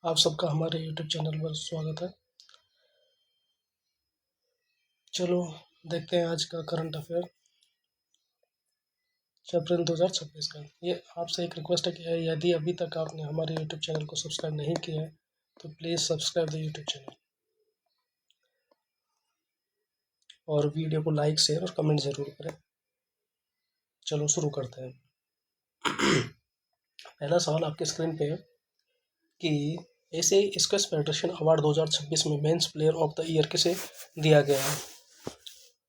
आप सबका हमारे यूट्यूब चैनल पर स्वागत है। चलो देखते हैं आज का करंट अफेयर अप्रैल 2026 का। ये आपसे एक रिक्वेस्ट है कि यदि अभी तक आपने हमारे यूट्यूब चैनल को सब्सक्राइब नहीं किया है तो please subscribe the YouTube channel और वीडियो को लाइक शेयर और कमेंट ज़रूर करें। चलो शुरू करते हैं। पहला सवाल आपके स्क्रीन पे है कि एशियाई स्क्वैश फेडरेशन अवार्ड 2026 में men's player of the year किसे दिया गया है?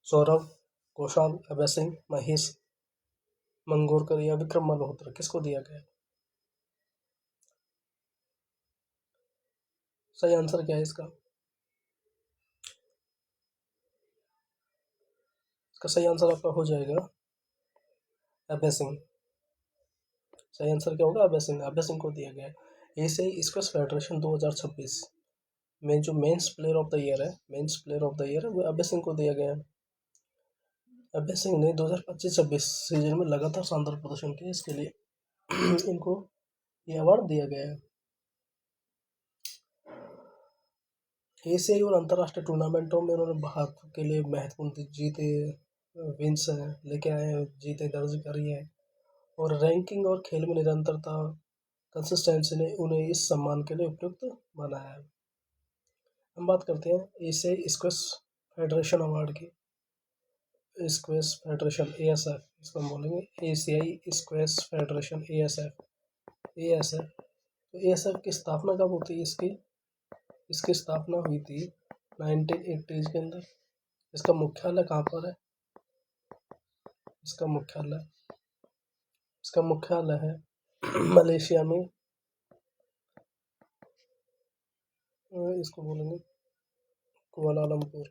सौरव घोषाल, अभय सिंह, महेश मंगोरकर या विक्रम मल्होत्रा, किसको दिया गया? सही आंसर क्या है इसका? इसका सही आंसर आपका हो जाएगा अभय सिंह। सही आंसर क्या होगा? अभय सिंह। अभय सिंह को दिया गया है। एशियाई स्क्वैश फेडरेशन 2026 में जो men's player of the year है, वो अभय सिंह को दिया गया है। अभय सिंह ने 2025-26 सीजन में लगातार शानदार प्रदर्शन किया, इसके लिए इनको ये अवार्ड दिया गया है। एशियाई और अंतर्राष्ट्रीय टूर्नामेंटों में उन्होंने भारत के लिए महत्वपूर्ण जीते विंस लेके आए हैं, जीते दर्ज करी है और रैंकिंग और खेल में निरंतरता कंसिस्टेंसी ने उन्हें इस सम्मान के लिए उपयुक्त बनाया है। हम बात करते हैं एशियाई स्क्वैश फेडरेशन अवार्ड की। स्क्वैश फेडरेशन एएसएफ, इसको हम बोलेंगे एशियाई स्क्वैश फेडरेशन एएसएफ। तो एएसएफ की स्थापना कब होती है? इसकी इसकी स्थापना हुई थी 1980s के अंदर। इसका मुख्यालय कहाँ पर है? इसका मुख्यालय है मलेशिया में। इसको बोलेंगे कुआलालंपुर।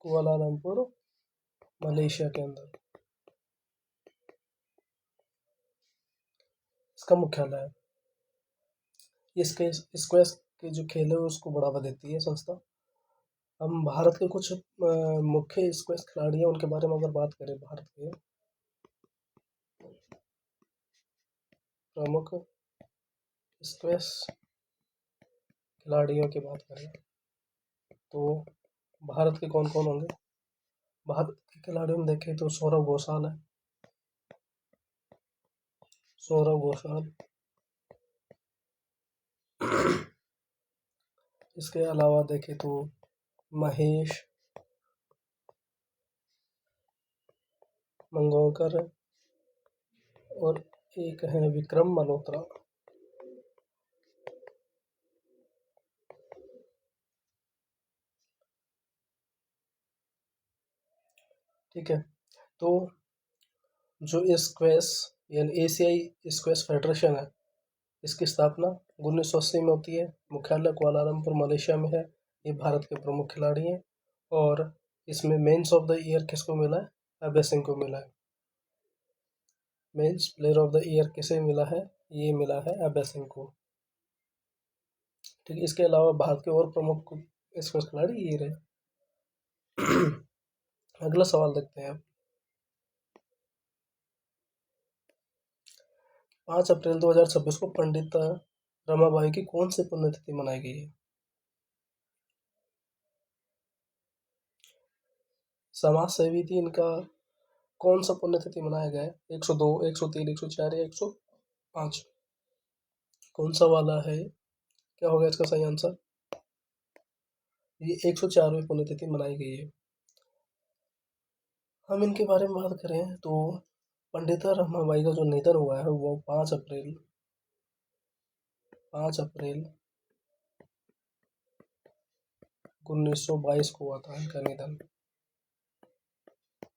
कुआलालंपुर मलेशिया के अंदर इसका मुख्यालय है। इसके स्क्वैश के जो खेल है उसको बढ़ावा देती है संस्था। हम भारत के कुछ मुख्य स्क्वैश खिलाड़ी हैं, उनके बारे में अगर बात करें, भारत के प्रमुख स्क्वैश खिलाड़ियों की बात करें तो भारत के कौन कौन होंगे? भारत के खिलाड़ियों में देखें तो सौरव घोषाल है। सौरव घोषाल इसके अलावा देखें तो महेश मंगोरकर है और एक है विक्रम मल्होत्रा। ठीक है, तो जो स्क्वैश यानी एशियाई स्क्वैश फेडरेशन है, इसकी स्थापना 1980 में होती है। मुख्यालय कुआलालंपुर मलेशिया में है। ये भारत के प्रमुख खिलाड़ी हैं और इसमें मेंस ऑफ द ईयर किसको मिला है? अभय सिंह को मिला है। Men's player of the year किसे मिला है? ये मिला है अभय सिंह को। ठीक है, इसके अलावा भारत के और प्रमुख स्क्वैश खिलाड़ी ये रहे। अगला सवाल देखते हैं। 5 अप्रैल 2026 को पंडित रमाबाई की कौन सी पुण्यतिथि मनाई गई है? समाज सेवी थी, इनका कौन सा पुण्यतिथि मनाया गया है? 102, 103, 104 या 105? कौन सा वाला है? क्या होगा इसका सही आंसर? ये 104वीं पुण्यतिथि मनाई गई है। हम इनके बारे में बात करें तो पंडिता रमाबाई का जो निधन हुआ है वो 5 अप्रैल 1922 को हुआ था इनका निधन।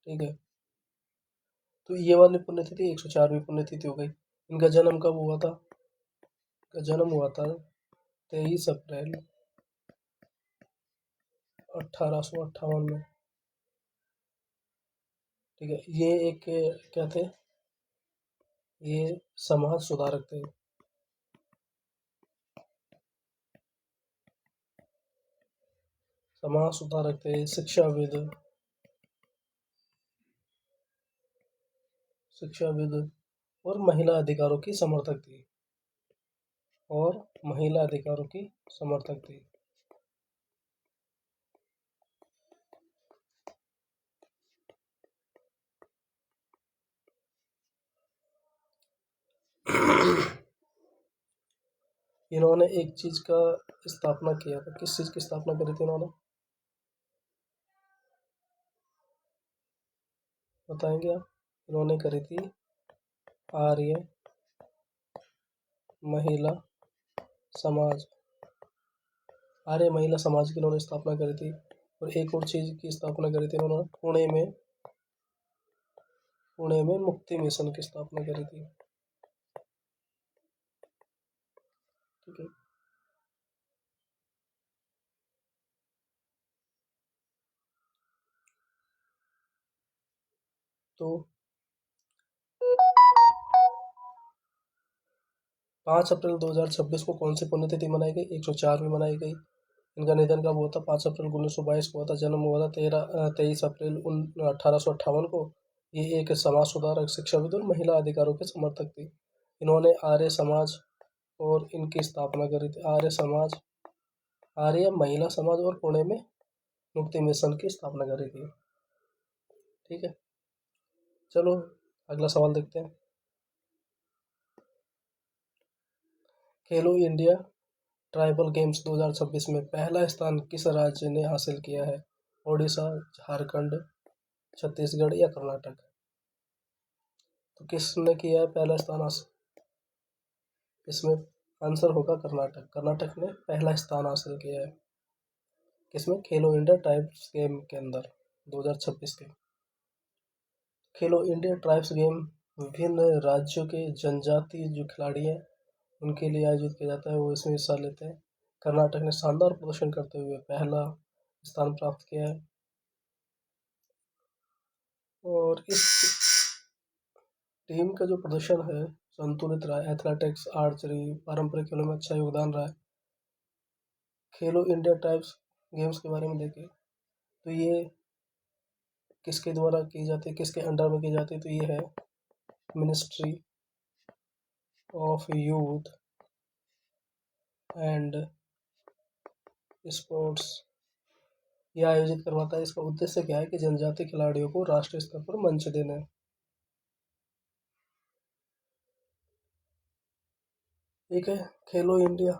ठीक है, तो ये वाली पुण्यतिथि 104वीं पुण्यतिथि हो गई। इनका जन्म कब हुआ था? इनका जन्म हुआ था 23 अप्रैल 1858 में। ठीक है, ये एक क्या थे? ये समाज सुधारक थे। समाज सुधारक थे, शिक्षाविद। शिक्षाविद और महिला अधिकारों की समर्थक थी। और महिला अधिकारों की समर्थक थी। इन्होंने एक चीज का स्थापना किया था। किस चीज की स्थापना करी थी इन्होंने, बताएंगे आप? इन्होंने करी थी आर्य महिला समाज। आर्य महिला समाज की इन्होंने स्थापना करी थी। और एक और चीज की स्थापना करी थी इन्होंने, पुणे में मुक्ति मिशन की स्थापना करी थी। ठीक है। तो 5 अप्रैल 2026 को कौन सी पुण्यतिथि मनाई गई? 104 में मनाई गई। इनका निधन कब हुआ था? 5 अप्रैल 1922 को हुआ था। जन्म हुआ था 23 अप्रैल 1858 को। ये एक समाज सुधारक, शिक्षाविद और महिला अधिकारों के समर्थक थी। इन्होंने आर्य समाज और इनकी स्थापना करी थी। आर्य महिला समाज और पुणे में मुक्ति मिशन की स्थापना करी थी। ठीक है, चलो अगला सवाल देखते हैं। खेलो इंडिया ट्राइबल गेम्स 2026 में पहला स्थान किस राज्य ने हासिल किया है? ओडिशा, झारखंड, छत्तीसगढ़ या कर्नाटक? तो किसने किया है पहला स्थान हासिल? इसमें आंसर होगा कर्नाटक। कर्नाटक ने पहला स्थान हासिल किया है। किसमें? खेलो इंडिया ट्राइब्स गेम के अंदर 2026 के। खेलो इंडिया ट्राइब्स गेम विभिन्न राज्यों के जनजातीय जो खिलाड़ी हैं उनके लिए आयोजित किया जाता है, वो इसमें हिस्सा लेते हैं। कर्नाटक ने शानदार प्रदर्शन करते हुए पहला स्थान प्राप्त किया है। और इस टीम का जो प्रदर्शन है संतुलित रहा है। एथलेटिक्स, आर्चरी, पारंपरिक खेलों में अच्छा योगदान रहा है। खेलो इंडिया ट्राइब्स गेम्स के बारे में देखें तो ये किसके द्वारा की जाती है, किसके अंडर में की जाती है? तो ये है ministry of youth and sports. यह आयोजित करवाता है। इसका उद्देश्य क्या है कि जनजातीय खिलाड़ियों को राष्ट्रीय स्तर पर मंच देना है। ठीक है। खेलो इंडिया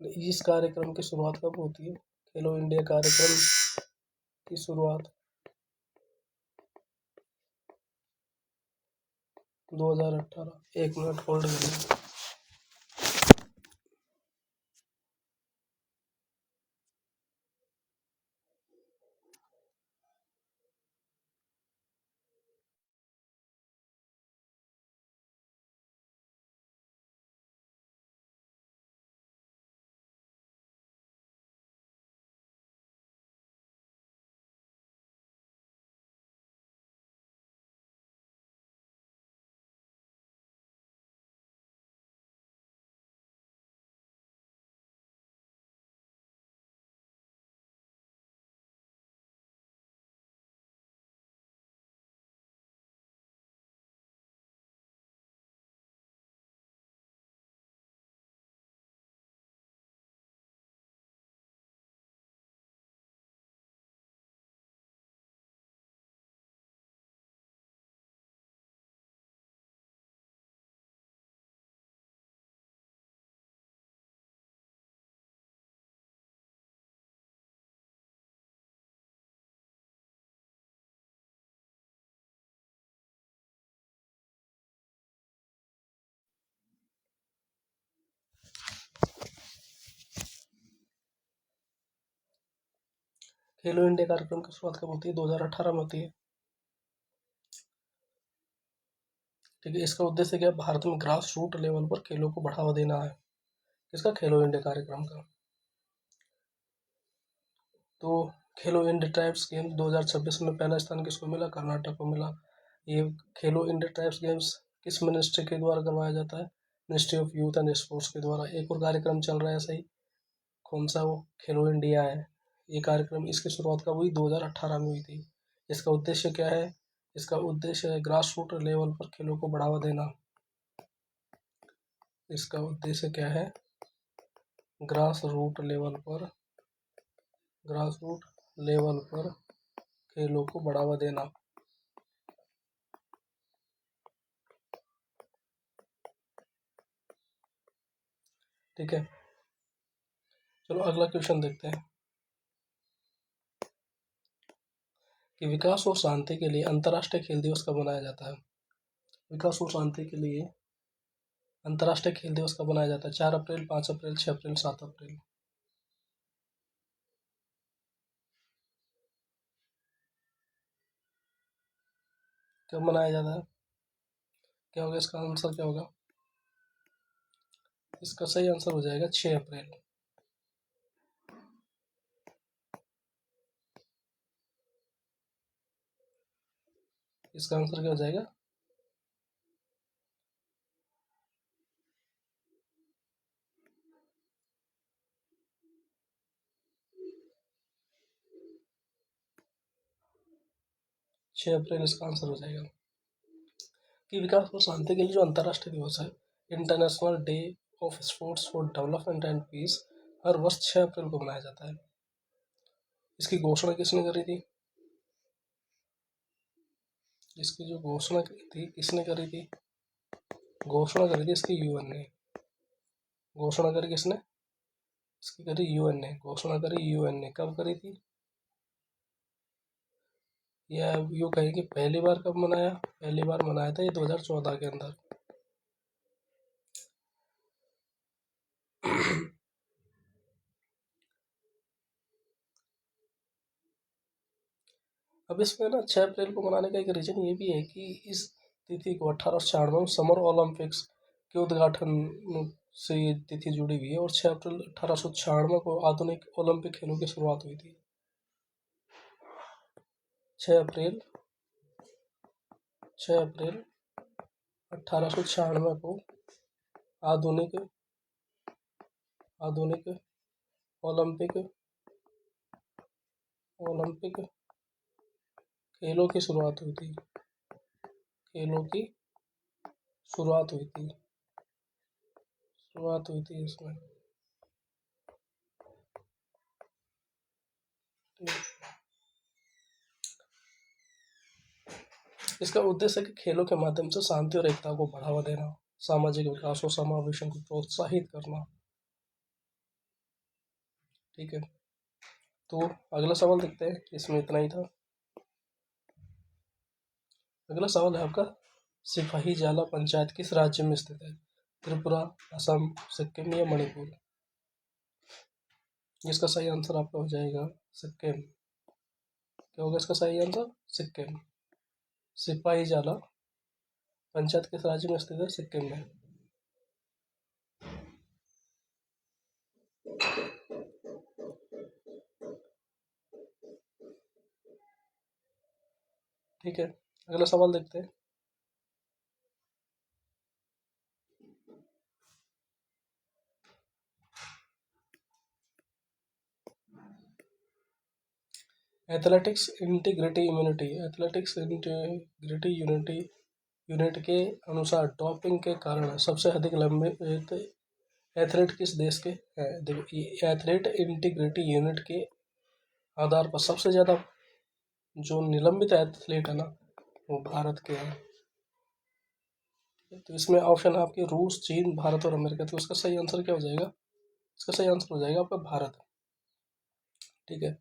इस कार्यक्रम की शुरुआत कब होती है? खेलो इंडिया कार्यक्रम की शुरुआत 2018। 1 मिनट होल्ड करिए। खेलो इंडिया कार्यक्रम की शुरुआत कब होती है? 2018 में होती है। ठीक है। इसका उद्देश्य क्या है? भारत में ग्रास रूट लेवल पर खेलों को बढ़ावा देना है। किसका? खेलो इंडिया कार्यक्रम का। तो खेलो इंडिया ट्राइब्स गेम्स 2026 में पहला स्थान किसको मिला? कर्नाटक को मिला। ये खेलो इंडिया ट्राइब्स गेम्स किस मिनिस्ट्री के द्वारा करवाया जाता है? Ministry of youth and sports के द्वारा। एक और कार्यक्रम चल रहा है ऐसा ही, कौन सा? वो खेलो इंडिया है। ये कार्यक्रम इसकी शुरुआत कब हुई? 2018 में हुई थी। इसका उद्देश्य क्या है? इसका उद्देश्य है ग्रास रूट लेवल पर खेलों को बढ़ावा देना। इसका उद्देश्य क्या है? ग्रास रूट लेवल पर खेलों को बढ़ावा देना। ठीक है, चलो अगला क्वेश्चन देखते हैं कि विकास और शांति के लिए अंतर्राष्ट्रीय खेल दिवस कब मनाया जाता है? विकास और शांति के लिए अंतर्राष्ट्रीय खेल दिवस कब मनाया जाता है? 4 अप्रैल, 5 अप्रैल, 6 अप्रैल, 7 अप्रैल। कब मनाया जाता है? क्या होगा इसका आंसर? क्या होगा इसका सही आंसर? हो जाएगा 6 अप्रैल। इसका आंसर क्या हो जाएगा? 6 अप्रैल इसका आंसर हो जाएगा। कि विकास और शांति के लिए जो अंतर्राष्ट्रीय दिवस है, international day of sports for development and peace, हर वर्ष 6 अप्रैल को मनाया जाता है। इसकी घोषणा किसने करी थी? इसकी जो घोषणा करी थी, किसने करी थी? घोषणा करी थी इसकी यूएन ने। घोषणा करी किसने? इसकी करी यूएन ने। घोषणा करी यूएन ने। कब करी थी? या यूँ कहें कि पहली बार कब मनाया? पहली बार मनाया था ये 2014 के अंदर। अब इसमें ना 6 अप्रैल को मनाने का एक रीजन ये भी है कि इस तिथि को 1896 में समर ओलंपिक्स के उद्घाटन से ये तिथि जुड़ी हुई है, और 6 अप्रैल 1896 को आधुनिक ओलंपिक खेलों की शुरुआत हुई थी। 6 अप्रैल 1896 को आधुनिक ओलंपिक ओलंपिक खेलों की शुरुआत हुई थी। खेलों की शुरुआत हुई थी। इसमें। इसका उद्देश्य है कि खेलों के माध्यम से शांति और एकता को बढ़ावा देना, सामाजिक विकास और समावेशन को प्रोत्साहित करना। ठीक है, तो अगला सवाल देखते हैं। इसमें इतना ही था। अगला सवाल है आपका, सिपाही जाला पंचायत किस राज्य में स्थित है? त्रिपुरा, असम, सिक्किम या मणिपुर? इसका सही आंसर आपका हो जाएगा सिक्किम। क्या होगा इसका सही आंसर? सिक्किम। सिपाही जाला पंचायत किस राज्य में स्थित है? सिक्किम में। ठीक है, अगला सवाल देखते हैं। एथलेटिक्स इंटीग्रिटी यूनिट के अनुसार डोपिंग के कारण सबसे अधिक लंबित एथलीट किस देश के हैं? देखो, ये एथलीट इंटीग्रिटी यूनिट के आधार पर सबसे ज़्यादा जो निलंबित एथलीट है ना, वो भारत के हैं। तो इसमें ऑप्शन है आपके रूस, चीन, भारत और अमेरिका। तो इसका सही आंसर क्या हो जाएगा? इसका सही आंसर हो जाएगा आपका भारत। ठीक है।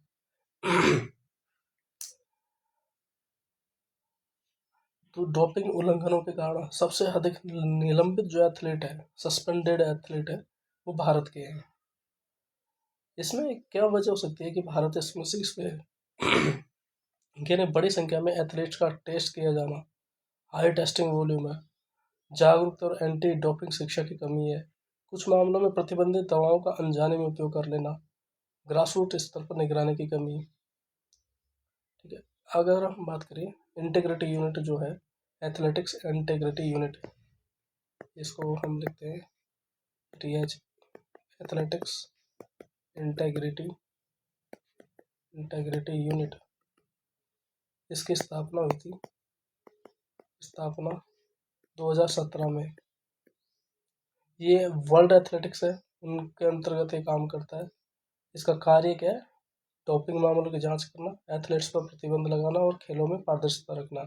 तो डोपिंग उल्लंघनों के कारण सबसे अधिक निलंबित जो एथलीट है, सस्पेंडेड एथलीट है, वो भारत के हैं। इसमें क्या वजह हो सकती है कि भारत इसमें से इसमें बड़ी संख्या में एथलीट्स का टेस्ट किया जाना, हाई टेस्टिंग वॉल्यूम है, जागरूकता और एंटी डोपिंग शिक्षा की कमी है, कुछ मामलों में प्रतिबंधित दवाओं का अनजाने में उपयोग कर लेना, ग्रासरूट स्तर पर निगरानी की कमी। ठीक है, अगर हम बात करें इंटीग्रिटी यूनिट जो है, एथलेटिक्स इंटीग्रिटी यूनिट, इसको हम लिखते हैं TH, athletics integrity integrity unit, इसकी स्थापना हुई थी, स्थापना 2017 में। ये वर्ल्ड एथलेटिक्स है, उनके अंतर्गत ये काम करता है। इसका कार्य क्या है? डोपिंग मामलों की जांच करना, एथलीट्स पर प्रतिबंध लगाना और खेलों में पारदर्शिता रखना।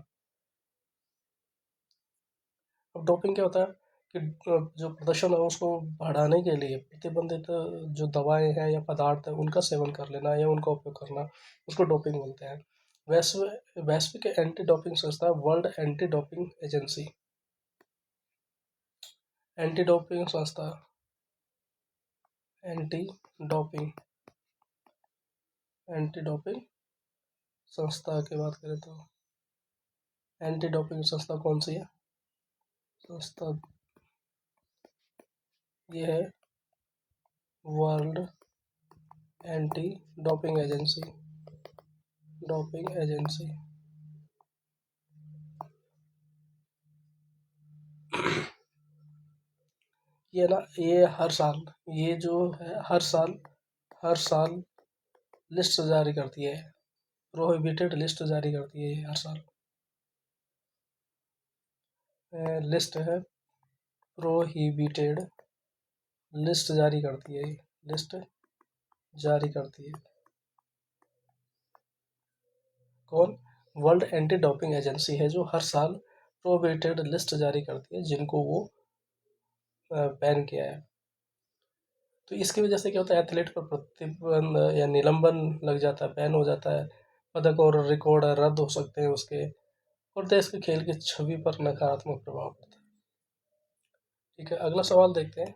अब डोपिंग क्या होता है कि जो प्रदर्शन है उसको बढ़ाने के लिए प्रतिबंधित जो दवाएं हैं या पदार्थ है उनका सेवन कर लेना या उनका उपयोग करना, उसको डोपिंग बोलते हैं। वैश्विक एंटी डोपिंग संस्था world anti doping agency, anti doping संस्था, एंटी डोपिंग एंटी डोपिंग संस्था की बात करें तो एंटी डोपिंग संस्था कौन सी है? संस्था ये है world anti doping agency, doping agency. ये ना, ये हर साल, ये जो है हर साल लिस्ट जारी करती है, प्रोहिबिटेड लिस्ट जारी करती है ये हर साल। लिस्ट है प्रोहिबिटेड, लिस्ट जारी करती है, लिस्ट जारी करती है कौन? वर्ल्ड एंटी डोपिंग एजेंसी है, जो हर साल प्रोहिबिटेड लिस्ट जारी करती है जिनको वो बैन किया है। तो इसकी वजह से क्या होता है? एथलीट पर प्रतिबंध या निलंबन लग जाता है, बैन हो जाता है, पदक और रिकॉर्ड रद्द हो सकते हैं उसके, और देश के खेल की छवि पर नकारात्मक प्रभाव पड़ता है। ठीक है, अगला सवाल देखते हैं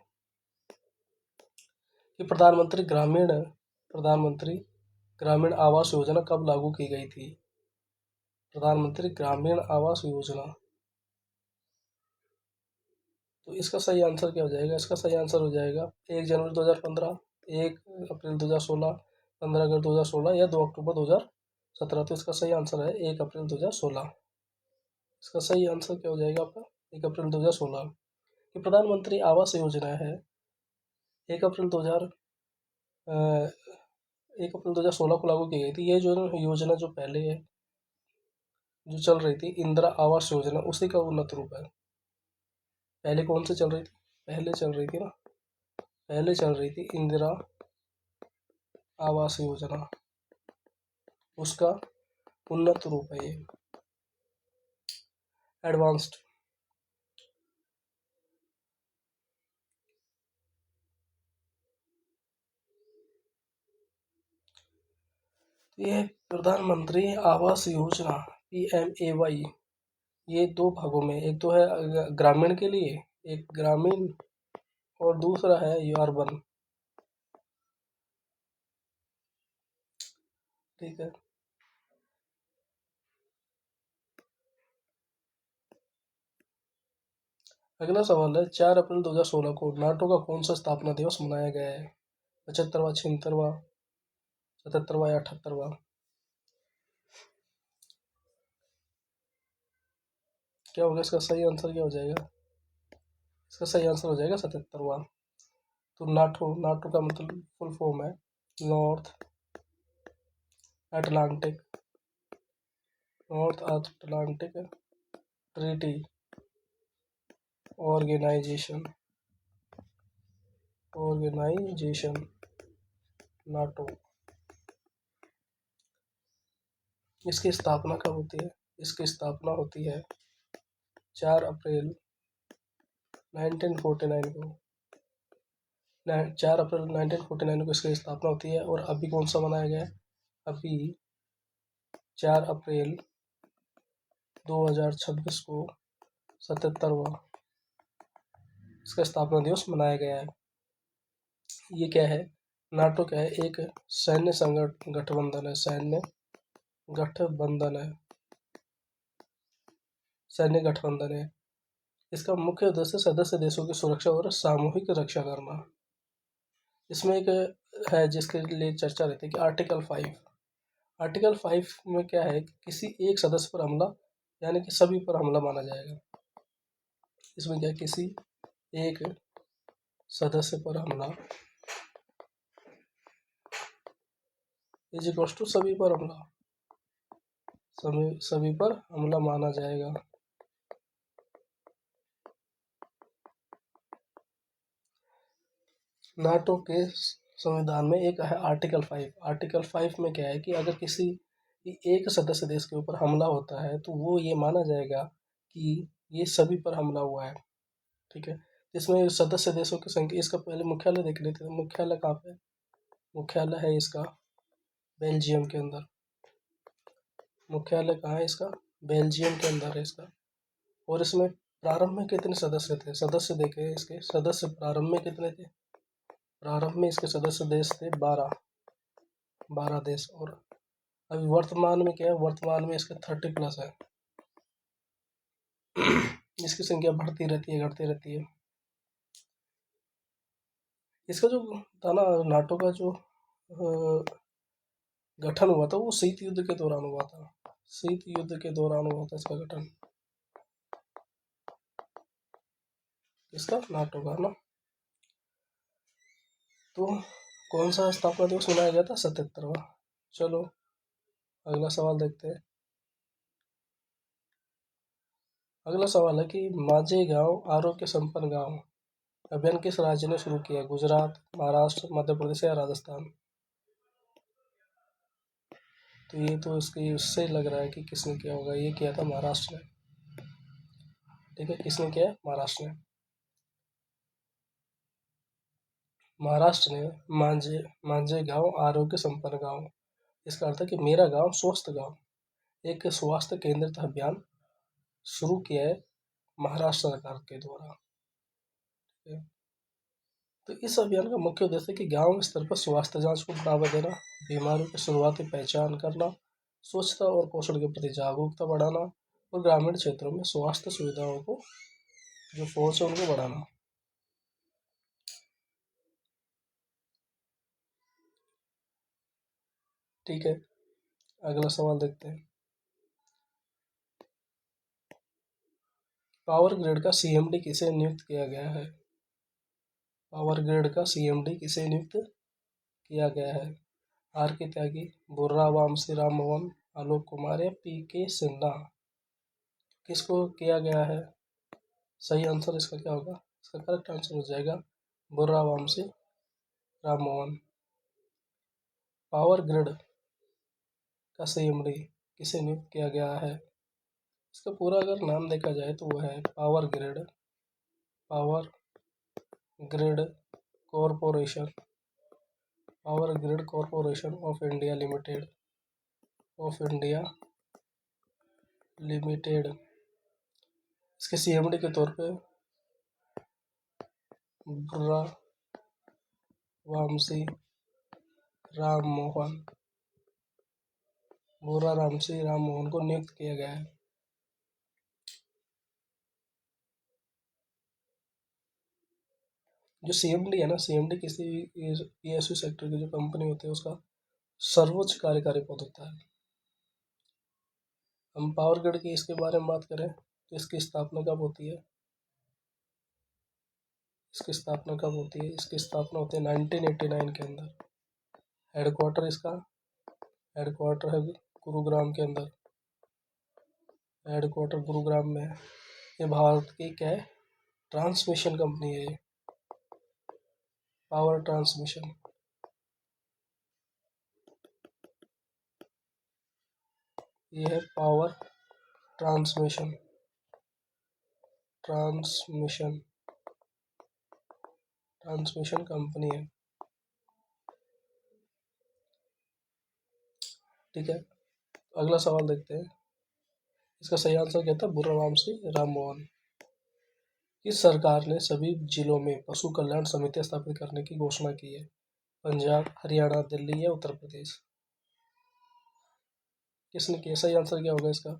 कि प्रधानमंत्री ग्रामीण आवास योजना कब लागू की गई थी? प्रधानमंत्री ग्रामीण आवास योजना, तो इसका सही आंसर क्या हो जाएगा? इसका सही आंसर हो जाएगा 1 जनवरी 2015, 1 अप्रैल 2016, 15 अगस्त 2016 या 2 अक्टूबर 2017। तो इसका सही आंसर है 1 अप्रैल 2016। इसका सही आंसर क्या हो जाएगा आपका? 1 अप्रैल 2016। ये प्रधानमंत्री आवास योजना है, 1 अप्रैल 2000 1 अप्रैल 2016 को लागू की गई थी। ये जो योजना जो पहले है जो चल रही थी, इंदिरा आवास योजना, उसी का उन्नत रूप है। पहले कौन सी चल रही थी? पहले चल रही थी ना, पहले चल रही थी इंदिरा आवास योजना, उसका उन्नत रूप है ये, एडवांस्ड। ये प्रधानमंत्री आवास योजना PMAY, ये दो भागों में, एक तो है ग्रामीण के लिए, एक ग्रामीण और दूसरा है अर्बन। ठीक है, अगला सवाल है 4 अप्रैल 2016 को नाटो का कौन सा स्थापना दिवस मनाया गया है? 75वां, 76वां, 77वां या 78वां? क्या होगा इसका सही आंसर? क्या हो जाएगा इसका सही आंसर? हो जाएगा 77वां। तो नाटो, नाटो का मतलब फुल फॉर्म है North Atlantic, North Atlantic Treaty Organization, Organization, NATO. इसकी स्थापना कब होती है? इसकी स्थापना होती है 4 अप्रैल 1949 को, 4 अप्रैल 1949 को इसकी स्थापना होती है। और अभी कौन सा मनाया गया है? अभी 4 अप्रैल 2026 को 77वां इसका स्थापना दिवस मनाया गया है। ये क्या है? नाटो क्या है? एक सैन्य गठबंधन है, सैन्य गठबंधन है, सैन्य गठबंधन है। इसका मुख्य उद्देश्य सदस्य देशों की सुरक्षा और सामूहिक रक्षा करना। इसमें एक है जिसके लिए चर्चा रहती है कि आर्टिकल 5, आर्टिकल 5 में क्या है कि किसी एक सदस्य पर हमला, यानी कि सभी पर हमला माना जाएगा। इसमें क्या, किसी एक सदस्य पर हमला इज इक्वल्स टू सभी पर हमला, सभी पर हमला माना जाएगा। नाटो के संविधान में एक है आर्टिकल 5। आर्टिकल 5 में क्या है कि अगर किसी एक सदस्य देश के ऊपर हमला होता है तो वो ये माना जाएगा कि ये सभी पर हमला हुआ है। ठीक है, इसमें सदस्य देशों की संख्या, इसका पहले मुख्यालय देख लेते हैं। मुख्यालय कहाँ पे? मुख्यालय है इसका बेल्जियम के अंदर। मुख्यालय कहाँ है इसका? बेल्जियम के अंदर है इसका। और इसमें प्रारंभ में कितने सदस्य थे? सदस्य देखे इसके सदस्य प्रारंभ में कितने थे? प्रारंभ में इसके सदस्य देश थे 12 देश। और अभी वर्तमान में क्या है? वर्तमान में इसके 30+ है। इसकी संख्या बढ़ती रहती है, घटती रहती है। इसका जो था ना, नाटो का जो गठन हुआ था वो शीत युद्ध के दौरान हुआ था। शीत युद्ध के दौरान हुआ था इसका गठन, इसका नाटो का ना। तो कौन सा स्थापना दिवस मनाया गया था? 77वां। चलो अगला सवाल देखते हैं। अगला सवाल है कि मांझेगांव आरोग्य संपन्न गांव अभियान किस राज्य ने शुरू किया? गुजरात, महाराष्ट्र, मध्य प्रदेश या राजस्थान? तो ये तो इसके उससे लग रहा है कि किसने किया होगा। ये किया था महाराष्ट्र ने। ठीक है, किसने किया? महाराष्ट्र ने। महाराष्ट्र ने मांझेगांव आरोग्य संपन्न गांव, इसका अर्थ है कि मेरा गांव स्वस्थ गांव, एक स्वास्थ्य केंद्रित अभियान शुरू किया है महाराष्ट्र सरकार के द्वारा। तो इस अभियान का मुख्य उद्देश्य है कि गांव स्तर पर स्वास्थ्य जांच को बढ़ावा देना, बीमारियों की शुरुआती पहचान करना, स्वच्छता और पोषण के प्रति जागरूकता बढ़ाना और ग्रामीण क्षेत्रों में स्वास्थ्य सुविधाओं को जो पहुंच है उनको बढ़ाना। ठीक है, अगला सवाल देखते हैं। पावर ग्रिड का सीएमडी किसे नियुक्त किया गया है? पावर ग्रिड का सीएमडी किसे नियुक्त किया गया है? आर के त्यागी, बुर्रा वामसी राम मोहन, आलोक कुमार या पी के सिन्हा? किसको किया गया है? सही आंसर इसका क्या होगा? इसका करेक्ट आंसर हो जाएगा बुर्रा वामसी राम मोहन। पावर ग्रिड का सीएमडी किसे नियुक्त किया गया है? इसका पूरा अगर नाम देखा जाए तो वो है power grid corporation, power grid corporation of India limited, of India limited. इसके सीएमडी के तौर पे बुर्रा वामसी राम मोहन, बुर्रा वामसी राम मोहन को नियुक्त किया गया है। जो सीएमडी है ना, सीएमडी किसी ईएसयू सेक्टर की जो कंपनी होती है उसका सर्वोच्च कार्यकारी पद होता है। हम पावर ग्रिड की इसके बारे में बात करें तो इसकी स्थापना कब होती है? इसकी स्थापना कब होती है? इसकी स्थापना होती है 1989 के अंदर। हेडक्वार्टर इसका, हेडक्वार्टर है गुरुग्राम के अंदर, हेडक्वार्टर गुरुग्राम में है। ये भारत की क्या है? ट्रांसमिशन कंपनी है ये, पावर ट्रांसमिशन। ये है power transmission, transmission transmission company है। ठीक है, अगला सवाल देखते हैं। इसका सही आंसर क्या था? बुर्रा वामसी राम मोहन। किस सरकार ने सभी जिलों में पशु कल्याण समितियां स्थापित करने की घोषणा की है? पंजाब, हरियाणा, दिल्ली या उत्तर प्रदेश? किसने किया? सही आंसर क्या होगा इसका?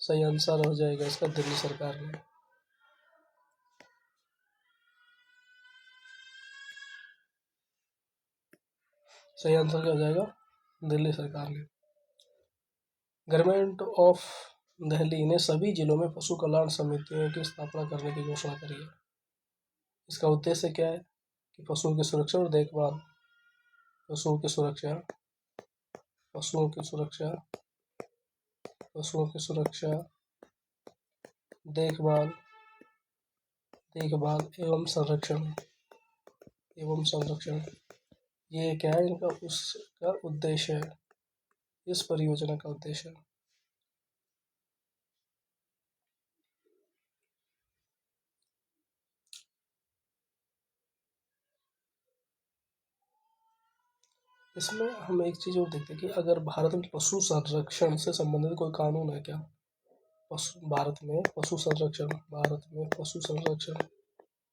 सही आंसर हो जाएगा इसका दिल्ली सरकार ने। सही आंसर क्या हो जाएगा? दिल्ली सरकार ने। गवर्नमेंट ऑफ दिल्ली ने सभी जिलों में पशु कल्याण समितियों की स्थापना करने की घोषणा करी है। इसका उद्देश्य क्या है? कि पशुओं की सुरक्षा और देखभाल, पशुओं की सुरक्षा पशुओं की सुरक्षा, पशुओं की सुरक्षा, देखभाल, देखभाल एवं संरक्षण। ये क्या है इनका उसका उद्देश्य है, इस परियोजना का उद्देश्य। इसमें हम एक चीज़ और देखते हैं कि अगर भारत में पशु संरक्षण से संबंधित कोई कानून है क्या? भारत में पशु संरक्षण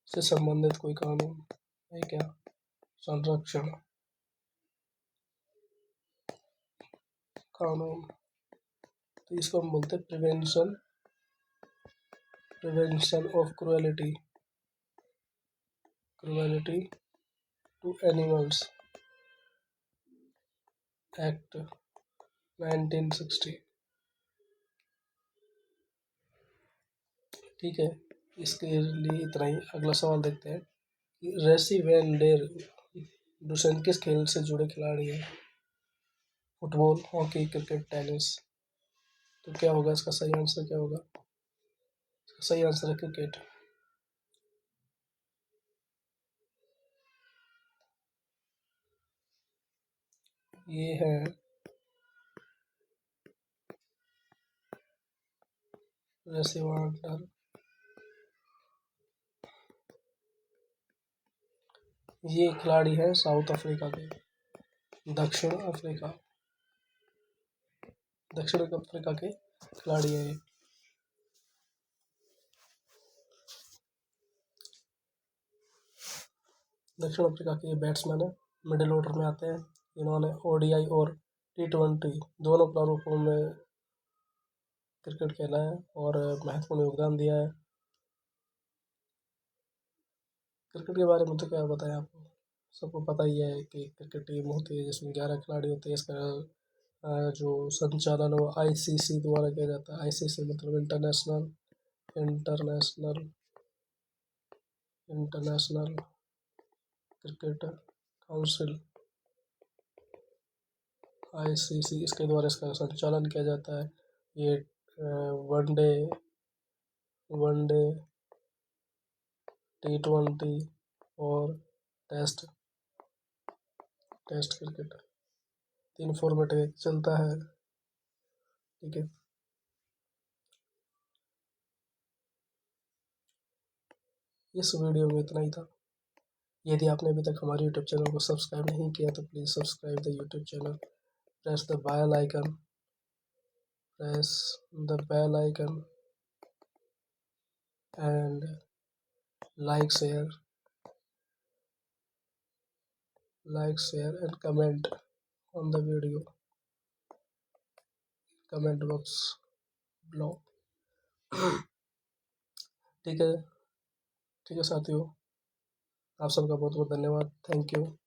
से संबंधित कोई कानून है क्या? संरक्षण कानून, तो इसको हम बोलते हैं Prevention of Cruelty to Animals Act 1960। ठीक है, इसके लिए इतना ही। अगला सवाल देखते हैं कि रेसी वैन डेर डुसेन किस खेल से जुड़े खिलाड़ी हैं? Football, hockey, cricket, tennis. तो क्या होगा इसका सही आंसर, क्या होगा? सही आंसर है क्रिकेट। ये है रेसी वांडर। ये खिलाड़ी है साउथ अफ्रीका के, दक्षिण अफ्रीका के खिलाड़ी है ये। दक्षिण अफ्रीका के बैट्समैन है, मिडिल ऑर्डर में आते हैं। इन्होंने ओडीआई और T20 दोनों प्रारूपों में क्रिकेट खेला है और महत्वपूर्ण योगदान दिया है। क्रिकेट के बारे में तो क्या बताएं आपको, सबको पता ही है कि क्रिकेट टीम होती है जिसमें 11 खिलाड़ी होते हैं। इसका जो संचालन वो आईसीसी द्वारा किया जाता है। आईसीसी मतलब international international cricket council, ICC, इसके द्वारा इसका संचालन किया जाता है। ये वनडे वनडे T20 और टेस्ट टेस्ट क्रिकेट 3 फॉर्मेट में चलता है। ठीक है, इस वीडियो में इतना ही था। यदि आपने अभी तक हमारे यूट्यूब चैनल को सब्सक्राइब नहीं किया तो please subscribe the YouTube channel, press the bell icon, press the bell icon and like share and comment on the video, comment box below। ठीक है, ठीक है साथियों, आप सबका बहुत बहुत धन्यवाद। Thank you.